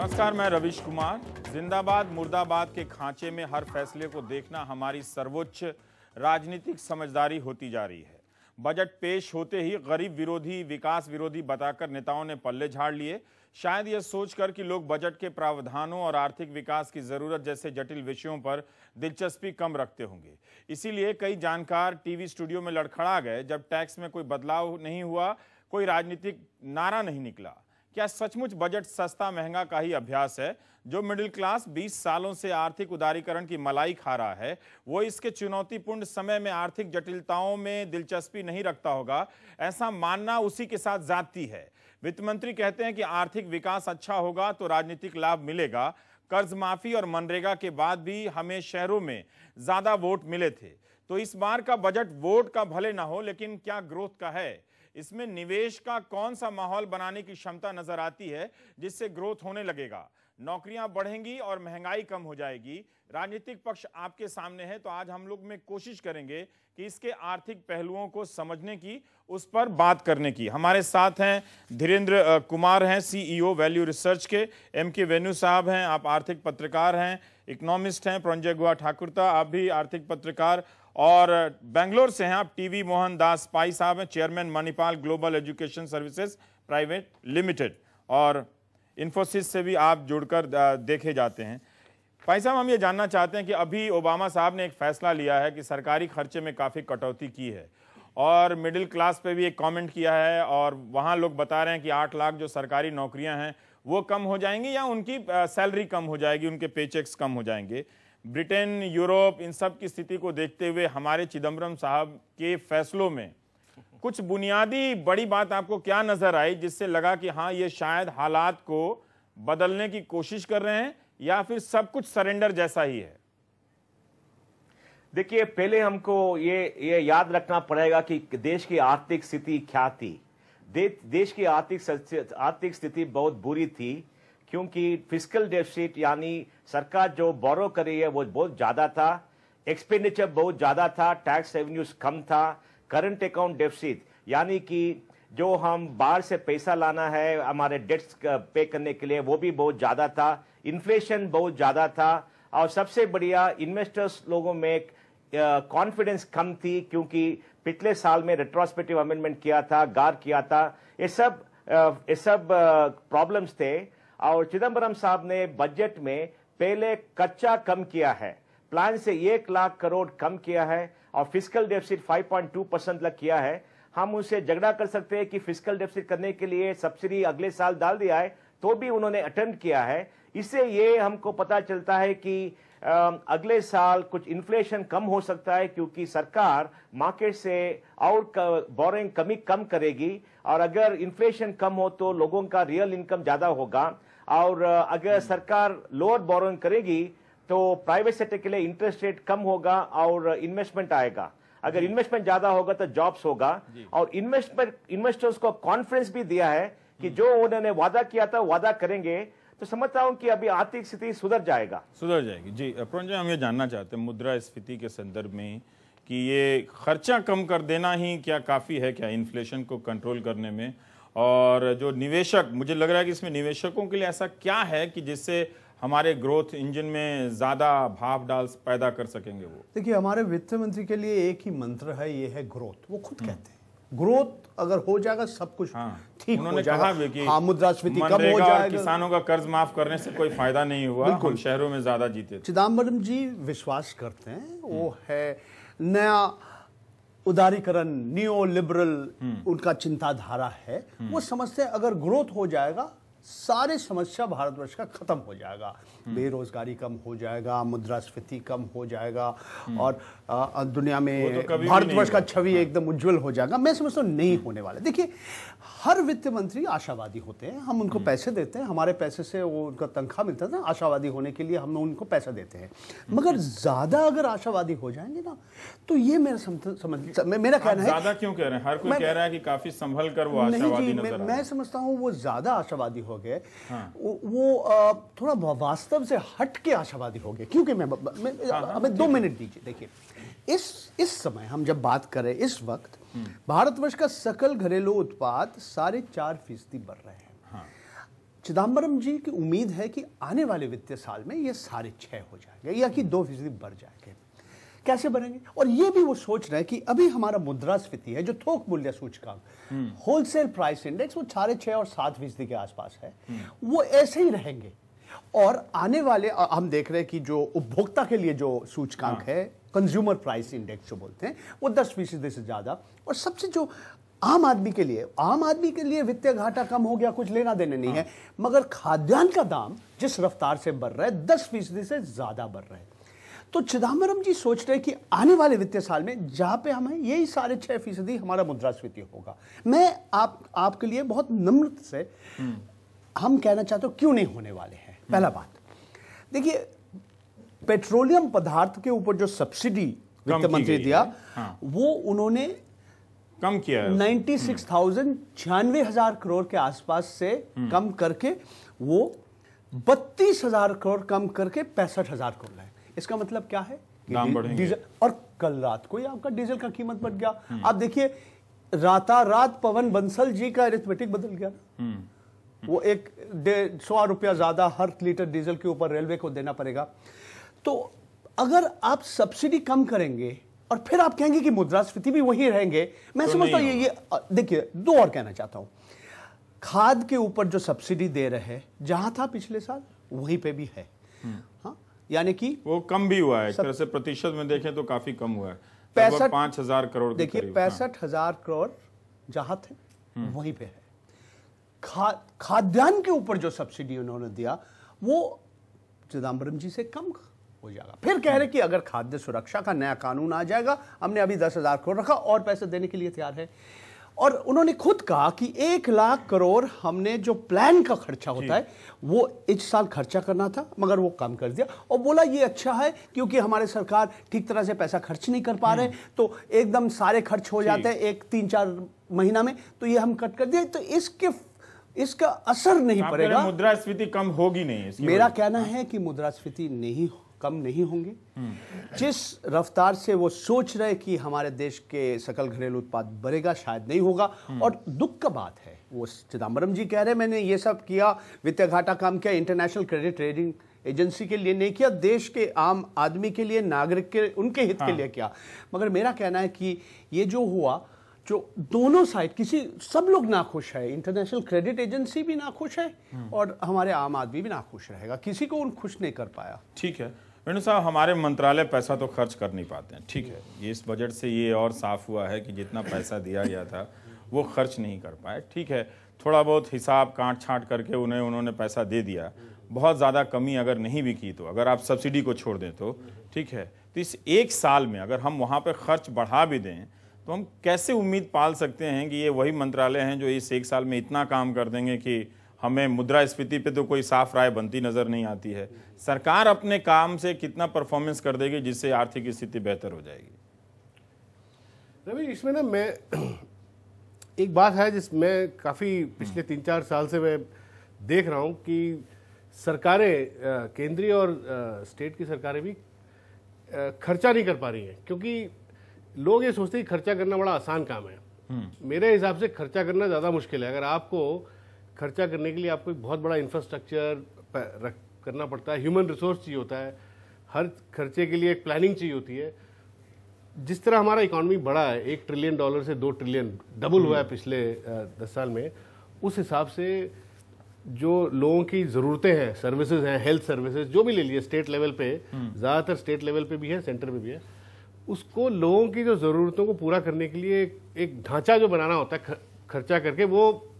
नमस्कार, मैं रविश कुमार। जिंदाबाद मुर्दाबाद के खांचे में हर फैसले को देखना हमारी सर्वोच्च राजनीतिक समझदारी होती जा रही है। बजट पेश होते ही गरीब विरोधी, विकास विरोधी बताकर नेताओं ने पल्ले झाड़ लिए, शायद यह सोचकर कि लोग बजट के प्रावधानों और आर्थिक विकास की जरूरत जैसे जटिल विषयों पर दिलचस्पी कम रखते होंगे। इसीलिए कई जानकार टीवी स्टूडियो में लड़खड़ा गए जब टैक्स में कोई बदलाव नहीं हुआ, कोई राजनीतिक नारा नहीं निकला। क्या सचमुच बजट सस्ता महंगा का ही अभ्यास है? जो मिडिल क्लास 20 सालों से आर्थिक उदारीकरण की मलाई खा रहा है, वो इसके चुनौतीपूर्ण समय में आर्थिक जटिलताओं में दिलचस्पी नहीं रखता होगा, ऐसा मानना उसी के साथ जाती है। वित्त मंत्री कहते हैं कि आर्थिक विकास अच्छा होगा तो राजनीतिक लाभ मिलेगा। कर्ज माफी और मनरेगा के बाद भी हमें शहरों में ज्यादा वोट मिले थे, तो इस बार का बजट वोट का भले ना हो, लेकिन क्या ग्रोथ का है? इसमें निवेश का कौन सा माहौल बनाने की क्षमता नजर आती है जिससे ग्रोथ होने लगेगा? नौकरियां बढ़ेंगी और महंगाई कम हो जाएगी। राजनीतिक पक्ष आपके सामने है, तो आज हम लोग में कोशिश करेंगे कि इसके आर्थिक पहलुओं को समझने की, उस पर बात करने की। हमारे साथ हैं धीरेन्द्र कुमार हैं, सीईओ वैल्यू रिसर्च के। MK वेन्यू साहब हैं, आप आर्थिक पत्रकार हैं, इकोनॉमिस्ट हैं। प्रंजय गुहा ठाकुरता, आप भी आर्थिक पत्रकार। और बेंगलोर से हैं आप टीवी मोहन दास पाई साहब हैं, chairman Manipal global education services private limited. और इन्फोसिस से भी आप जुड़कर देखे जाते हैं। पाई साहब, हम ये जानना चाहते हैं कि अभी ओबामा साहब ने एक फैसला लिया है कि सरकारी खर्चे में काफ़ी कटौती की है और मिडिल क्लास पे भी एक कमेंट किया है, और वहाँ लोग बता रहे हैं कि 8 लाख जो सरकारी नौकरियाँ हैं वो कम हो जाएंगी या उनकी सैलरी कम हो जाएगी, उनके पेचेक्स कम हो जाएंगे। ब्रिटेन, यूरोप, इन सब की स्थिति को देखते हुए हमारे चिदम्बरम साहब के फैसलों में कुछ बुनियादी बड़ी बात आपको क्या नजर आई जिससे लगा कि हाँ, ये शायद हालात को बदलने की कोशिश कर रहे हैं, या फिर सब कुछ सरेंडर जैसा ही है? देखिए, पहले हमको ये याद रखना पड़ेगा कि देश की आर्थिक स्थिति क्या थी। देश की आर्थिक स्थिति बहुत बुरी थी, क्योंकि फिस्कल डेफिसिट यानी सरकार जो बोरो कर रही है वो बहुत ज्यादा था, एक्सपेंडिचर बहुत ज्यादा था, टैक्स रेवेन्यूज कम था, करंट अकाउंट डेफिसिट यानी कि जो हम बाहर से पैसा लाना है हमारे डेट्स पे करने के लिए वो भी बहुत ज्यादा था, इन्फ्लेशन बहुत ज्यादा था, और सबसे बढ़िया इन्वेस्टर्स लोगों में कॉन्फिडेंस कम थी, क्योंकि पिछले साल में रेट्रोस्पेक्टिव अमेंडमेंट किया था, गार किया था। ये सब प्रॉब्लम्स थे। और चिदम्बरम साहब ने बजट में पहले कच्चा कम किया है, प्लान से 1 लाख करोड़ कम किया है, और फिस्कल डेफिसिट 5.2% तक किया है। हम उनसे झगड़ा कर सकते हैं कि फिस्कल डेफिसिट करने के लिए सब्सिडी अगले साल डाल दिया है, तो भी उन्होंने अटेम्प्ट किया है। इससे ये हमको पता चलता है कि अगले साल कुछ इन्फ्लेशन कम हो सकता है, क्योंकि सरकार मार्केट से और बोरिंग कम करेगी, और अगर इन्फ्लेशन कम हो तो लोगों का रियल इनकम ज्यादा होगा। और अगर सरकार लोअर बोरिंग करेगी तो प्राइवेट सेक्टर के लिए इंटरेस्ट रेट कम होगा और इन्वेस्टमेंट आएगा। अगर इन्वेस्टमेंट ज्यादा होगा तो जॉब्स होगा। और इन्वेस्टर्स को कॉन्फिडेंस भी दिया है कि जो उन्होंने वादा किया था वादा करेंगे, तो समझता हूं कि अभी आर्थिक स्थिति सुधर जाएगी। जी प्रंजय, हम ये जानना चाहते हैं मुद्रास्फीति के संदर्भ में कि ये खर्चा कम कर देना ही क्या काफी है क्या इन्फ्लेशन को कंट्रोल करने में? और जो निवेशक, मुझे लग रहा है कि इसमें निवेशकों के लिए ऐसा क्या है कि जिससे हमारे ग्रोथ इंजन में ज्यादा भाव डाल पैदा कर सकेंगे वो? देखिए, हमारे वित्त मंत्री के लिए एक ही मंत्र है, ये है ग्रोथ। वो खुद कहते हैं ग्रोथ अगर हो जाएगा सब कुछ ठीक हो जाएगा। हाँ, मुद्रास्फीति कम हो जाएगा। किसानों का कर्ज माफ करने से कोई फायदा नहीं हुआ, हम शहरों में ज्यादा जीते। चिदम्बरम जी विश्वास करते हैं, वो है नया उदारीकरण, नियो लिबरल उनका चिंताधारा है। वो समझते हैं अगर ग्रोथ हो जाएगा सारी समस्या भारतवर्ष का खत्म हो जाएगा, बेरोजगारी कम हो जाएगा, मुद्रास्फीति कम हो जाएगा, और दुनिया में तो भारतवर्ष का छवि एकदम उज्जवल हो जाएगा। मैं समझता हूँ नहीं होने वाला। देखिए, हर वित्त मंत्री आशावादी होते हैं, हम उनको पैसे देते हैं, हमारे पैसे से वो उनका तनख्वाह मिलता है ना, आशावादी होने के लिए हम उनको पैसा देते हैं। मगर ज्यादा अगर आशावादी हो जाएंगे ना, तो ये मेरा कहना है। ज्यादा क्यों कह रहे हैं? हर कोई कह रहा है कि काफी संभल कर वो आशावादी नजर आ रहे हैं। मैं समझता हूँ वो ज्यादा आशावादी हो गए। वो थोड़ा वास्तव से हट के आशावादी हो गए। क्योंकि हमें 2 मिनट दीजिए। देखिए, इस समय हम जब बात करें, इस वक्त भारतवर्ष का सकल घरेलू उत्पाद 4.5% बढ़ रहे हैं। चिदम्बरम जी की उम्मीद है कि आने वाले वित्तीय साल में ये 6.5 हो जाएंगे या कि 2% बढ़ जाएंगे। कैसे बढ़ेंगे? और ये भी वो सोच रहे हैं कि अभी हमारा मुद्रास्फीति है, जो थोक मूल्य सूचकांक होलसेल प्राइस इंडेक्स, वो 6.5 और 7% के आसपास है, वो ऐसे ही रहेंगे। और आने वाले हम देख रहे हैं कि जो उपभोक्ता के लिए जो सूचकांक है, कंज्यूमर प्राइस इंडेक्स जो बोलते हैं, वो 10% से ज्यादा। और सबसे जो आम आदमी के लिए वित्तीय घाटा कम हो गया, कुछ लेना देने नहीं है, मगर खाद्यान्न का दाम जिस रफ्तार से बढ़ रहा है 10% से ज्यादा बढ़ रहा है। तो चिदम्बरम जी सोच रहे हैं कि आने वाले वित्तीय साल में जहां पे हमें यही 6.5% हमारा मुद्रास्फीति होगा। मैं आपके लिए बहुत नम्रता से हम कहना चाहते हो क्यों नहीं होने वाले हैं। पहला बात देखिए, पेट्रोलियम पदार्थ के ऊपर जो सब्सिडी वित्त मंत्री दिया, वो उन्होंने कम किया है, 96,000 करोड़ के आसपास से कम करके वो 32,000 करोड़ कम करके 65,000 करोड़ लाए। इसका मतलब क्या है? दाम बढ़ेंगे। डीजल, और कल रात को ही आपका डीजल का कीमत बढ़ गया। आप देखिए, रातारात पवन बंसल जी का अरिथमेटिक बदल गया। वो 100 रुपया ज्यादा हर लीटर डीजल के ऊपर रेलवे को देना पड़ेगा। तो अगर आप सब्सिडी कम करेंगे और फिर आप कहेंगे कि मुद्रास्फीति भी वही रहेंगे, मैं समझता हूं ये देखिए, दो और कहना चाहता हूं। खाद के ऊपर जो सब्सिडी दे रहे हैं, जहां था पिछले साल वहीं पे भी है। हाँ, यानी कि वो कम भी हुआ है, एक तरह से प्रतिशत में देखें तो काफी कम हुआ है, 5,000 करोड़। देखिए 65,000 करोड़ जहां थे वहीं पे है। खाद्यान्न के ऊपर जो सब्सिडी उन्होंने दिया वो चिदम्बरम जी से कम हो जाएगा। फिर कह रहे कि अगर खाद्य सुरक्षा का नया कानून आ जाएगा, हमने अभी 10,000 करोड़ रखा और पैसे देने के लिए तैयार है। और उन्होंने खुद कहा कि 1 लाख करोड़ हमने जो प्लान का खर्चा होता है वो इस साल खर्चा करना था, मगर वो कम कर दिया। और बोला ये अच्छा है क्योंकि हमारे सरकार ठीक तरह से पैसा खर्च नहीं कर पा रहे, तो एकदम सारे खर्च हो जाते हैं 1-3-4 महीना में, तो ये हम कट कर दिए, तो इसका असर नहीं पड़ेगा। मुद्रास्फीति कम होगी नहीं? मेरा कहना है कि मुद्रास्फीति कम नहीं होंगे। जिस रफ्तार से वो सोच रहे कि हमारे देश के सकल घरेलू उत्पाद बढ़ेगा, शायद नहीं होगा। और दुख का बात है, वो चिदम्बरम जी कह रहे मैंने ये सब किया, वित्तीय घाटा कम किया, इंटरनेशनल क्रेडिट रेटिंग एजेंसी के लिए नहीं किया, देश के आम आदमी के लिए, नागरिक के, उनके हित के लिए किया। मगर मेरा कहना है कि ये जो हुआ, जो दोनों साइड सब लोग नाखुश है, इंटरनेशनल क्रेडिट एजेंसी भी नाखुश है और हमारे आम आदमी भी नाखुश रहेगा, किसी को खुश नहीं कर पाया। ठीक है वेणु साहब, हमारे मंत्रालय पैसा तो खर्च कर नहीं पाते हैं, ठीक है, ये इस बजट से ये और साफ हुआ है कि जितना पैसा दिया गया था वो खर्च नहीं कर पाए। ठीक है, थोड़ा बहुत हिसाब काट छांट करके उन्होंने पैसा दे दिया, बहुत ज़्यादा कमी अगर नहीं भी की, तो अगर आप सब्सिडी को छोड़ दें तो ठीक है। तो इस 1 साल में अगर हम वहाँ पर खर्च बढ़ा भी दें तो हम कैसे उम्मीद पाल सकते हैं कि ये वही मंत्रालय हैं जो इस 1 साल में इतना काम कर देंगे कि हमें मुद्रास्फीति पे तो कोई साफ राय बनती नजर नहीं आती है। सरकार अपने काम से कितना परफॉर्मेंस कर देगी जिससे आर्थिक स्थिति बेहतर हो जाएगी? रवि, इसमें ना मैं एक बात है जिसमें काफ़ी पिछले 3-4 साल से मैं देख रहा हूँ कि सरकारें, केंद्रीय और स्टेट की सरकारें भी खर्चा नहीं कर पा रही हैं, क्योंकि लोग ये सोचते हैं खर्चा करना बड़ा आसान काम है। मेरे हिसाब से खर्चा करना ज़्यादा मुश्किल है। अगर आपको खर्चा करने के लिए आपको एक बहुत बड़ा इंफ्रास्ट्रक्चर करना पड़ता है, ह्यूमन रिसोर्स चाहिए होता है, हर खर्चे के लिए एक प्लानिंग चाहिए होती है। जिस तरह हमारा इकॉनमी बढ़ा है, $1 ट्रिलियन से 2 ट्रिलियन डबल हुआ है पिछले 10 साल में, उस हिसाब से जो लोगों की ज़रूरतें हैं, सर्विसेज हैं, हेल्थ सर्विसेज जो भी ले लिए स्टेट लेवल पे, ज़्यादातर स्टेट लेवल पे भी है, सेंटर में भी है, उसको लोगों की जो ज़रूरतों को पूरा करने के लिए एक ढांचा जो बनाना होता है खर्चा करके, वो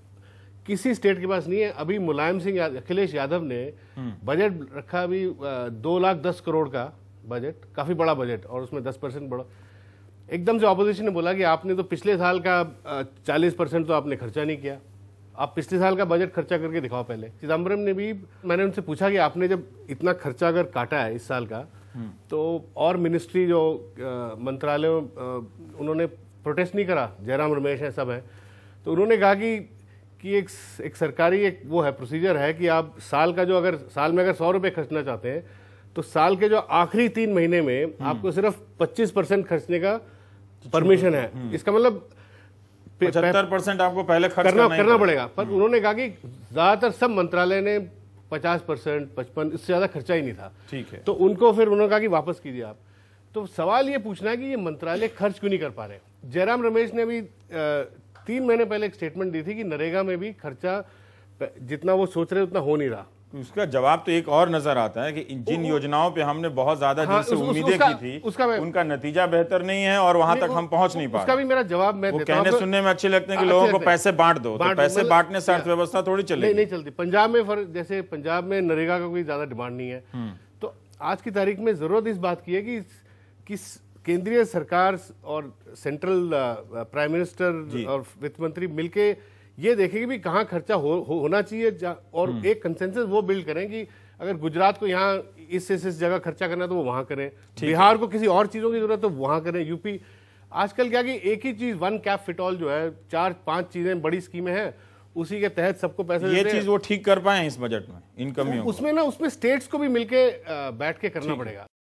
किसी स्टेट के पास नहीं है। अभी मुलायम सिंह अखिलेश यादव ने बजट रखा, अभी 2,10,00,000 करोड़ का बजट, काफ़ी बड़ा बजट, और उसमें 10% बड़ा। एकदम से ऑपोजिशन ने बोला कि आपने तो पिछले साल का 40% तो आपने खर्चा नहीं किया, आप पिछले साल का बजट खर्चा करके दिखाओ पहले। चिदम्बरम ने भी, मैंने उनसे पूछा कि आपने जब इतना खर्चा अगर काटा है इस साल का, तो और मिनिस्ट्री जो मंत्रालय उन्होंने प्रोटेस्ट नहीं करा, जयराम रमेश है, सब है, तो उन्होंने कहा कि एक सरकारी एक वो है, प्रोसीजर है कि आप साल का जो, अगर साल में अगर 100 रुपये खर्चना चाहते हैं तो साल के जो आखिरी 3 महीने में आपको सिर्फ 25% खर्चने का परमिशन है। इसका मतलब 75% आपको पहले खर्च करना पड़ेगा। पर उन्होंने कहा कि ज्यादातर सब मंत्रालय ने 50%, 55, इससे ज्यादा खर्चा ही नहीं था। ठीक है। तो उनको फिर उन्होंने कहा कि वापस कीजिए आप। तो सवाल ये पूछना है कि ये मंत्रालय खर्च क्यों नहीं कर पा रहे। जयराम रमेश ने भी 3 महीने पहले एक स्टेटमेंट दी थी कि नरेगा में भी खर्चा जितना वो सोच रहे उतना हो नहीं रहा। उसका जवाब तो एक और नजर आता है कि जिन योजनाओं पे हमने बहुत ज्यादा जिनसे उम्मीदें की थी उनका नतीजा बेहतर नहीं है और वहां तक हम पहुंच नहीं पा रहे। उसका भी मेरा जवाब मैं देता हूं। कहने सुनने में अच्छे लगते हैं कि लोगों को पैसे बांट दो, तो पैसे बांटने से अर्थव्यवस्था थोड़ी चलेगी। नहीं चलती। पंजाब में जैसे पंजाब में नरेगा का कोई ज्यादा डिमांड नहीं है। तो आज की तारीख में जरूरत इस बात की है कि केंद्रीय सरकार और सेंट्रल प्राइम मिनिस्टर और वित्त मंत्री मिलके ये देखेंगे भी कहाँ खर्चा होना चाहिए और एक कंसेंसस वो बिल्ड करें कि अगर गुजरात को यहाँ इस जगह खर्चा करना है तो वो वहां करें, बिहार को किसी और चीजों की जरूरत तो वहां करें, यूपी। आजकल क्या कि एक ही चीज वन कैप फिट ऑल जो है 4-5 चीजें बड़ी स्कीमें हैं उसी के तहत सबको पैसे ये चीज वो ठीक कर पाए इस बजट में इन कमियों उसमें स्टेट्स को भी मिलके बैठ के करना पड़ेगा।